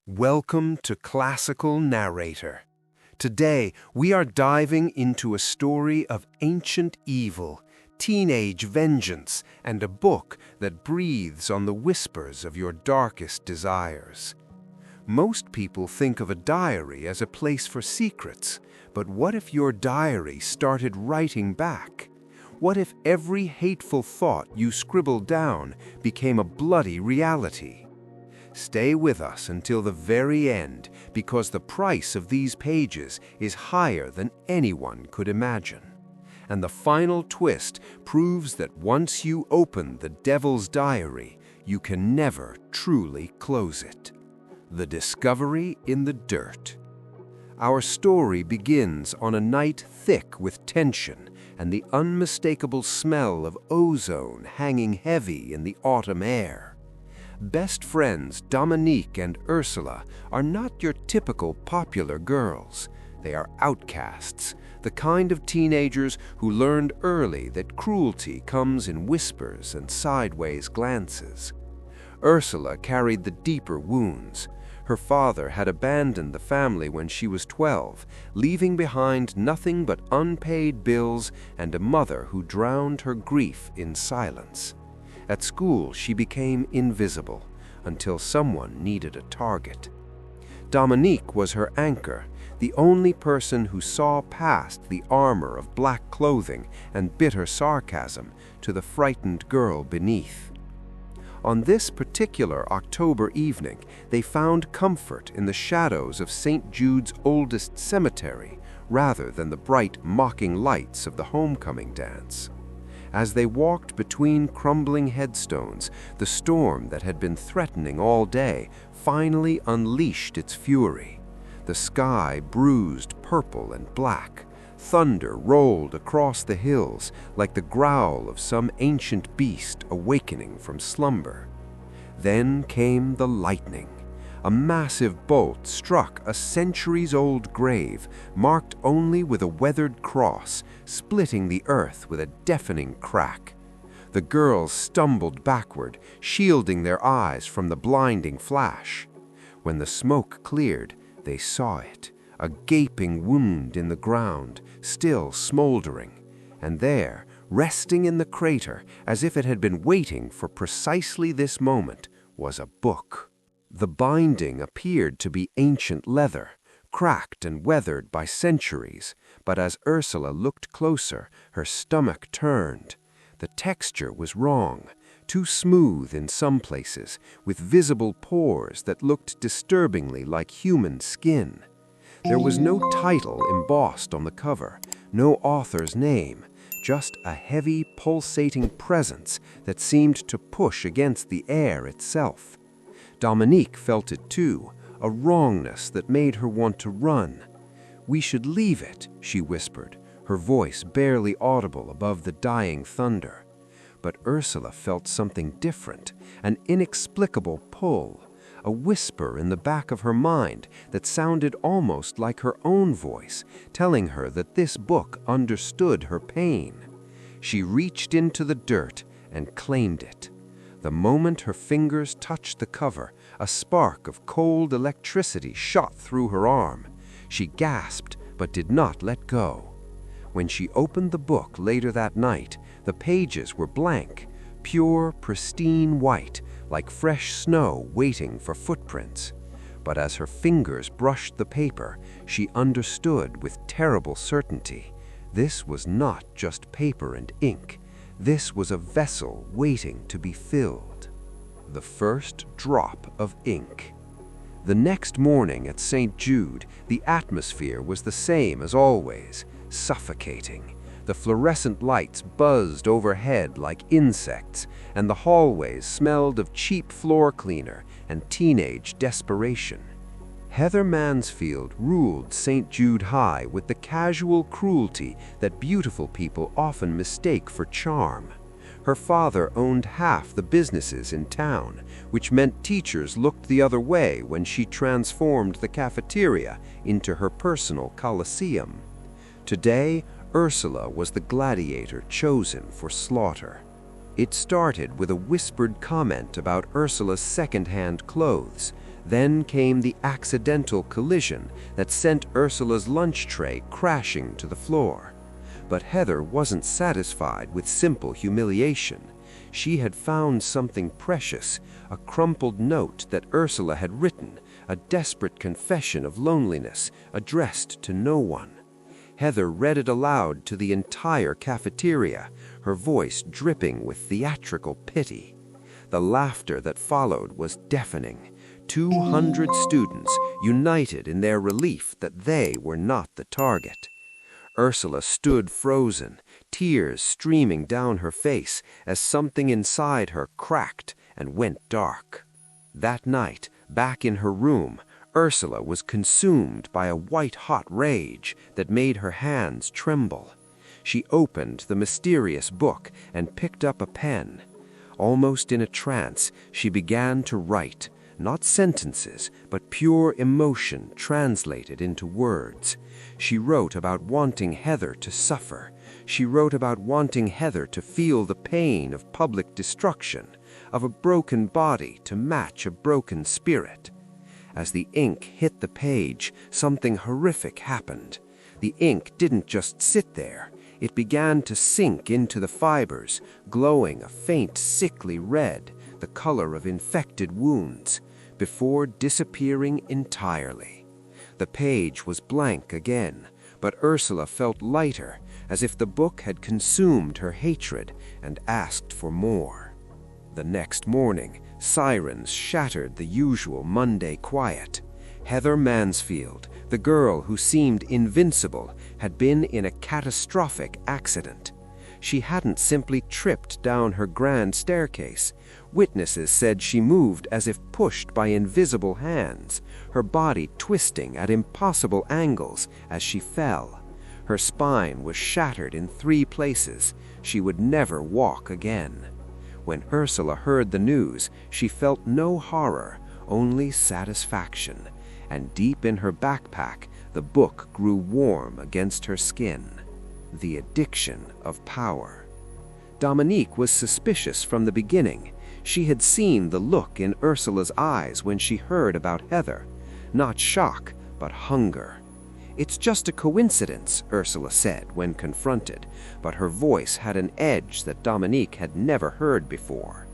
Welcome to Classical Narrator. Today, we are diving into a story of ancient evil, teenage vengeance, and a book that breathes on the whispers of your darkest desires. Most people think of a diary as a place for secrets, but what if your diary started writing back? What if every hateful thought you scribbled down became a bloody reality? Stay with us until the very end, because the price of these pages is higher than anyone could imagine. And the final twist proves that once you open the devil's diary, you can never truly close it. The discovery in the dirt. Our story begins on a night thick with tension and the unmistakable smell of ozone hanging heavy in the autumn air. Best friends Dominique and Ursula are not your typical popular girls. They are outcasts, the kind of teenagers who learned early that cruelty comes in whispers and sideways glances. Ursula carried the deeper wounds. Her father had abandoned the family when she was 12, leaving behind nothing but unpaid bills and a mother who drowned her grief in silence. At school, she became invisible until someone needed a target. Dominique was her anchor, the only person who saw past the armor of black clothing and bitter sarcasm to the frightened girl beneath. On this particular October evening, they found comfort in the shadows of St. Jude's oldest cemetery rather than the bright, mocking lights of the homecoming dance. As they walked between crumbling headstones, the storm that had been threatening all day finally unleashed its fury. The sky bruised purple and black. Thunder rolled across the hills like the growl of some ancient beast awakening from slumber. Then came the lightning. A massive bolt struck a centuries-old grave, marked only with a weathered cross, splitting the earth with a deafening crack. The girls stumbled backward, shielding their eyes from the blinding flash. When the smoke cleared, they saw it, a gaping wound in the ground, still smoldering. And there, resting in the crater, as if it had been waiting for precisely this moment, was a book. The binding appeared to be ancient leather, cracked and weathered by centuries, but as Ursula looked closer, her stomach turned. The texture was wrong, too smooth in some places, with visible pores that looked disturbingly like human skin. There was no title embossed on the cover, no author's name, just a heavy, pulsating presence that seemed to push against the air itself. Dominique felt it too, a wrongness that made her want to run. "We should leave it," she whispered, her voice barely audible above the dying thunder. But Ursula felt something different, an inexplicable pull, a whisper in the back of her mind that sounded almost like her own voice, telling her that this book understood her pain. She reached into the dirt and claimed it. The moment her fingers touched the cover, a spark of cold electricity shot through her arm. She gasped, but did not let go. When she opened the book later that night, the pages were blank, pure, pristine white, like fresh snow waiting for footprints. But as her fingers brushed the paper, she understood with terrible certainty. This was not just paper and ink. This was a vessel waiting to be filled. The first drop of ink. The next morning at St. Jude, the atmosphere was the same as always, suffocating. The fluorescent lights buzzed overhead like insects, and the hallways smelled of cheap floor cleaner and teenage desperation. Heather Mansfield ruled St. Jude High with the casual cruelty that beautiful people often mistake for charm. Her father owned half the businesses in town, which meant teachers looked the other way when she transformed the cafeteria into her personal coliseum. Today, Ursula was the gladiator chosen for slaughter. It started with a whispered comment about Ursula's second-hand clothes, Then came the accidental collision that sent Ursula's lunch tray crashing to the floor. But Heather wasn't satisfied with simple humiliation. She had found something precious, a crumpled note that Ursula had written, a desperate confession of loneliness addressed to no one. Heather read it aloud to the entire cafeteria, her voice dripping with theatrical pity. The laughter that followed was deafening. 200 students united in their relief that they were not the target. Ursula stood frozen, tears streaming down her face as something inside her cracked and went dark. That night, back in her room, Ursula was consumed by a white-hot rage that made her hands tremble. She opened the mysterious book and picked up a pen. Almost in a trance, she began to write, not sentences, but pure emotion translated into words. She wrote about wanting Heather to suffer. She wrote about wanting Heather to feel the pain of public destruction, of a broken body to match a broken spirit. As the ink hit the page, something horrific happened. The ink didn't just sit there. It began to sink into the fibers, glowing a faint, sickly red, the color of infected wounds, before disappearing entirely. The page was blank again, but Ursula felt lighter, as if the book had consumed her hatred and asked for more. The next morning, sirens shattered the usual Monday quiet. Heather Mansfield, the girl who seemed invincible, had been in a catastrophic accident. She hadn't simply tripped down her grand staircase. Witnesses said she moved as if pushed by invisible hands, her body twisting at impossible angles as she fell. Her spine was shattered in 3 places. She would never walk again. When Ursula heard the news, she felt no horror, only satisfaction, and deep in her backpack, the book grew warm against her skin. The addiction of power. Dominique was suspicious from the beginning. She had seen the look in Ursula's eyes when she heard about Heather. Not shock, but hunger. "It's just a coincidence," Ursula said when confronted, but her voice had an edge that Dominique had never heard before.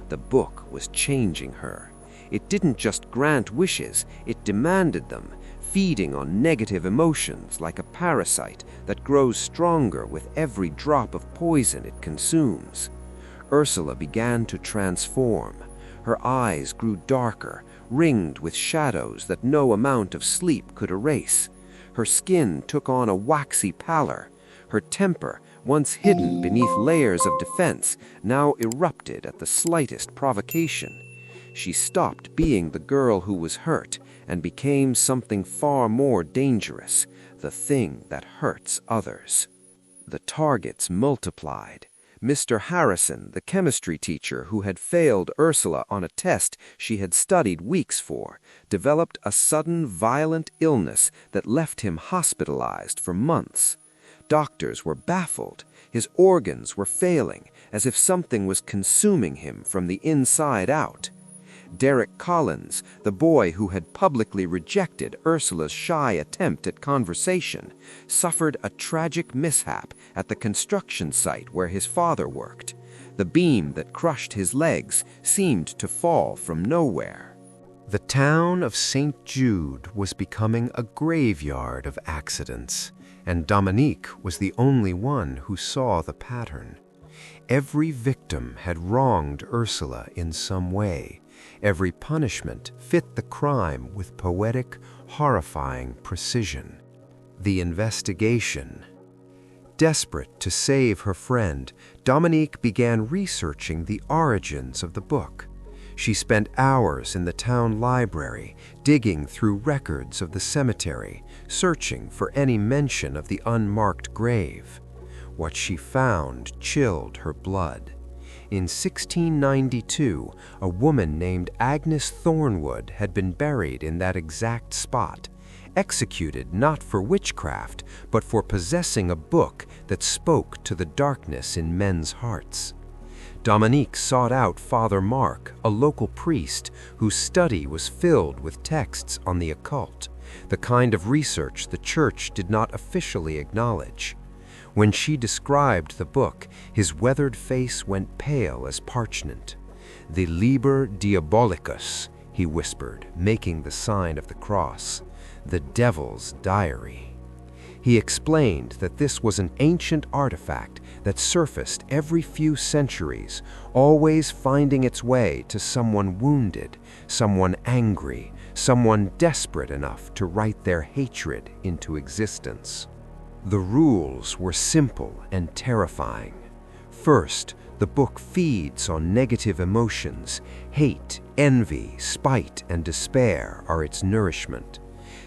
The book was changing her. It didn't just grant wishes, it demanded them, feeding on negative emotions like a parasite that grows stronger with every drop of poison it consumes. Ursula began to transform. Her eyes grew darker, ringed with shadows that no amount of sleep could erase. Her skin took on a waxy pallor. Her temper, once hidden beneath layers of defense, now erupted at the slightest provocation. She stopped being the girl who was hurt and became something far more dangerous, the thing that hurts others. The targets multiplied. Mr. Harrison, the chemistry teacher who had failed Ursula on a test she had studied weeks for, developed a sudden violent illness that left him hospitalized for months. Doctors were baffled. His organs were failing, as if something was consuming him from the inside out. Derek Collins, the boy who had publicly rejected Ursula's shy attempt at conversation, suffered a tragic mishap at the construction site where his father worked. The beam that crushed his legs seemed to fall from nowhere. The town of St. Jude was becoming a graveyard of accidents, and Dominique was the only one who saw the pattern. Every victim had wronged Ursula in some way. Every punishment fit the crime with poetic, horrifying precision. The investigation. Desperate to save her friend, Dominique began researching the origins of the book. She spent hours in the town library, digging through records of the cemetery, searching for any mention of the unmarked grave. What she found chilled her blood. In 1692, a woman named Agnes Thornwood had been buried in that exact spot, executed not for witchcraft, but for possessing a book that spoke to the darkness in men's hearts. Dominique sought out Father Mark, a local priest whose study was filled with texts on the occult, the kind of research the church did not officially acknowledge. When she described the book, his weathered face went pale as parchment. "The Liber Diabolicus," he whispered, making the sign of the cross. "The devil's diary." He explained that this was an ancient artifact that surfaced every few centuries, always finding its way to someone wounded, someone angry, someone desperate enough to write their hatred into existence. The rules were simple and terrifying. First, the book feeds on negative emotions. Hate, envy, spite, and despair are its nourishment.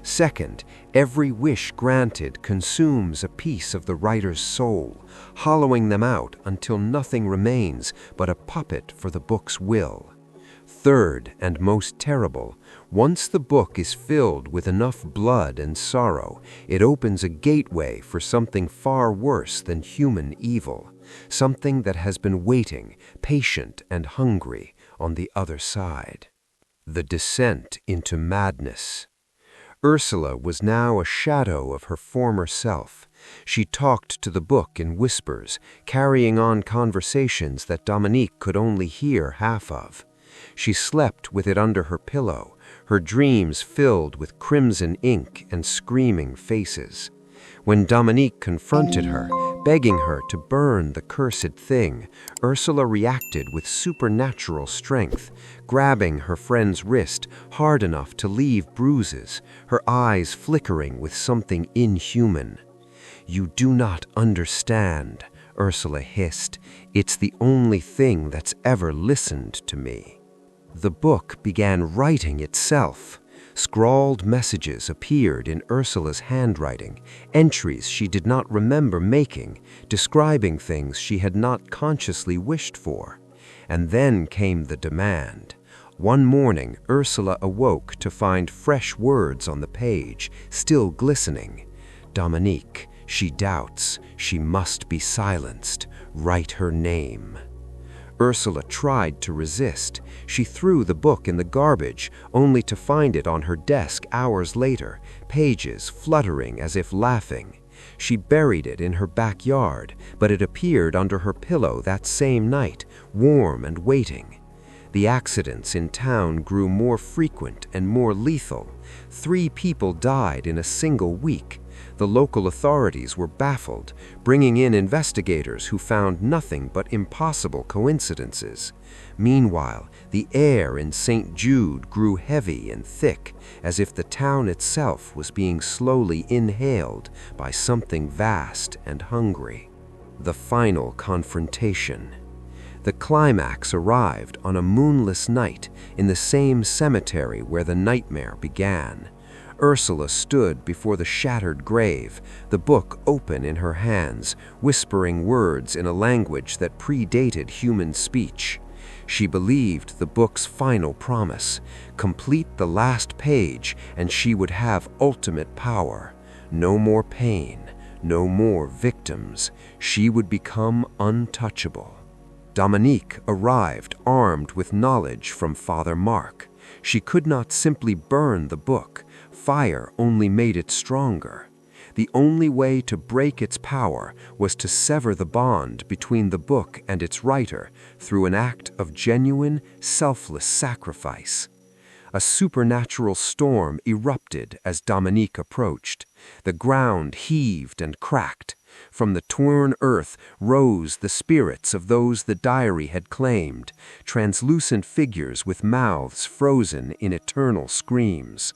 Second, every wish granted consumes a piece of the writer's soul, hollowing them out until nothing remains but a puppet for the book's will. Third, and most terrible, once the book is filled with enough blood and sorrow, it opens a gateway for something far worse than human evil, something that has been waiting, patient and hungry, on the other side. The descent into madness. Ursula was now a shadow of her former self. She talked to the book in whispers, carrying on conversations that Dominique could only hear half of. She slept with it under her pillow, her dreams filled with crimson ink and screaming faces. When Dominique confronted her, begging her to burn the cursed thing, Ursula reacted with supernatural strength, grabbing her friend's wrist hard enough to leave bruises, her eyes flickering with something inhuman. "You do not understand," Ursula hissed. "It's the only thing that's ever listened to me." The book began writing itself. Scrawled messages appeared in Ursula's handwriting, entries she did not remember making, describing things she had not consciously wished for. And then came the demand. One morning, Ursula awoke to find fresh words on the page, still glistening. "Dominique, she doubts. She must be silenced. Write her name." Ursula tried to resist. She threw the book in the garbage, only to find it on her desk hours later, pages fluttering as if laughing. She buried it in her backyard, but it appeared under her pillow that same night, warm and waiting. The accidents in town grew more frequent and more lethal. 3 people died in a single week. The local authorities were baffled, bringing in investigators who found nothing but impossible coincidences. Meanwhile, the air in St. Jude grew heavy and thick, as if the town itself was being slowly inhaled by something vast and hungry. The final confrontation. The climax arrived on a moonless night in the same cemetery where the nightmare began. Ursula stood before the shattered grave, the book open in her hands, whispering words in a language that predated human speech. She believed the book's final promise: complete the last page and she would have ultimate power. No more pain, no more victims. She would become untouchable. Dominique arrived armed with knowledge from Father Mark. She could not simply burn the book. Fire only made it stronger. The only way to break its power was to sever the bond between the book and its writer through an act of genuine, selfless sacrifice. A supernatural storm erupted as Dominique approached. The ground heaved and cracked. From the torn earth rose the spirits of those the diary had claimed, translucent figures with mouths frozen in eternal screams.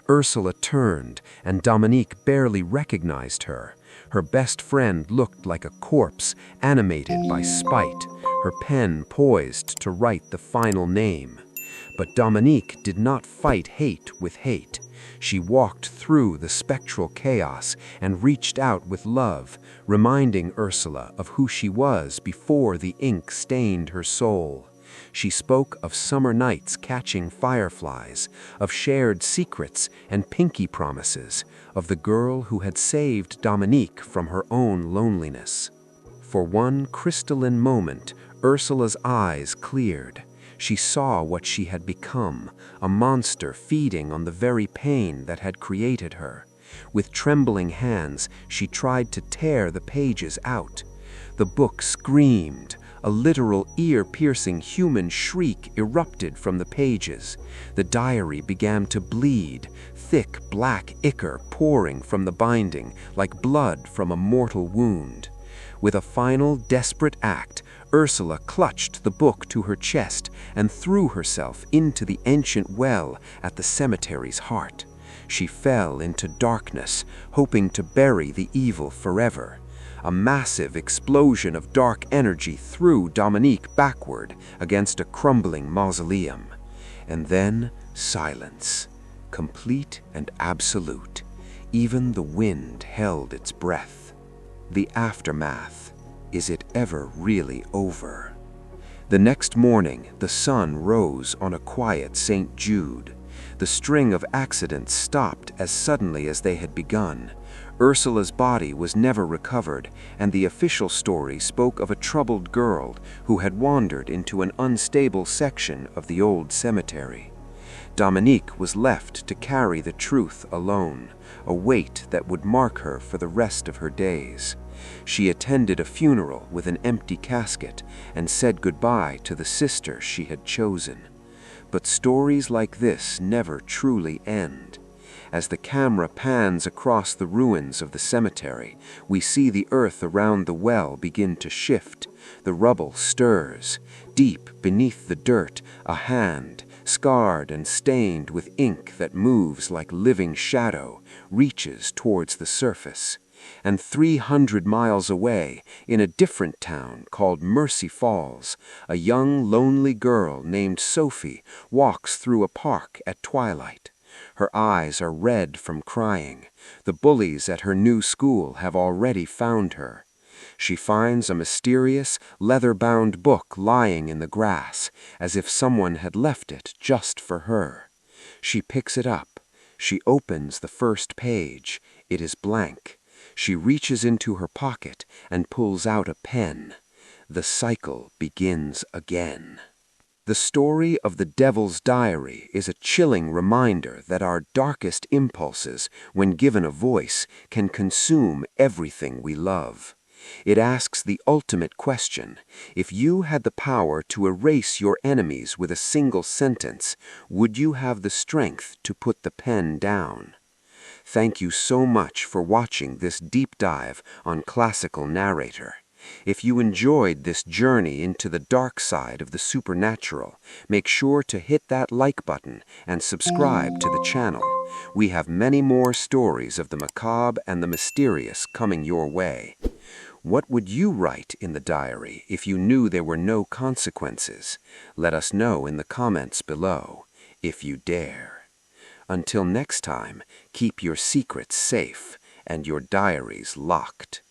Ursula turned, and Dominique barely recognized her. Her best friend looked like a corpse, animated by spite, her pen poised to write the final name. But Dominique did not fight hate with hate. She walked through the spectral chaos and reached out with love, reminding Ursula of who she was before the ink stained her soul. She spoke of summer nights catching fireflies, of shared secrets and pinky promises, of the girl who had saved Dominique from her own loneliness. For one crystalline moment, Ursula's eyes cleared. She saw what she had become, a monster feeding on the very pain that had created her. With trembling hands, she tried to tear the pages out. The book screamed. A literal ear-piercing human shriek erupted from the pages. The diary began to bleed, thick black ichor pouring from the binding like blood from a mortal wound. With a final desperate act, Ursula clutched the book to her chest and threw herself into the ancient well at the cemetery's heart. She fell into darkness, hoping to bury the evil forever. A massive explosion of dark energy threw Dominique backward against a crumbling mausoleum. And then silence, complete and absolute. Even the wind held its breath. The aftermath. Is it ever really over? The next morning, the sun rose on a quiet St. Jude. The string of accidents stopped as suddenly as they had begun. Ursula's body was never recovered, and the official story spoke of a troubled girl who had wandered into an unstable section of the old cemetery. Dominique was left to carry the truth alone, a weight that would mark her for the rest of her days. She attended a funeral with an empty casket and said goodbye to the sister she had chosen. But stories like this never truly end. As the camera pans across the ruins of the cemetery, we see the earth around the well begin to shift. The rubble stirs. Deep beneath the dirt, a hand, scarred and stained with ink that moves like living shadow, reaches towards the surface. And 300 miles away, in a different town called Mercy Falls, a young, lonely girl named Sophie walks through a park at twilight. Her eyes are red from crying. The bullies at her new school have already found her. She finds a mysterious, leather-bound book lying in the grass, as if someone had left it just for her. She picks it up. She opens the first page. It is blank. She reaches into her pocket and pulls out a pen. The cycle begins again. The story of the Devil's Diary is a chilling reminder that our darkest impulses, when given a voice, can consume everything we love. It asks the ultimate question: if you had the power to erase your enemies with a single sentence, would you have the strength to put the pen down? Thank you so much for watching this deep dive on classical Narrator. If you enjoyed this journey into the dark side of the supernatural, make sure to hit that like button and subscribe to the channel. We have many more stories of the macabre and the mysterious coming your way. What would you write in the diary if you knew there were no consequences? Let us know in the comments below, if you dare. Until next time, keep your secrets safe and your diaries locked.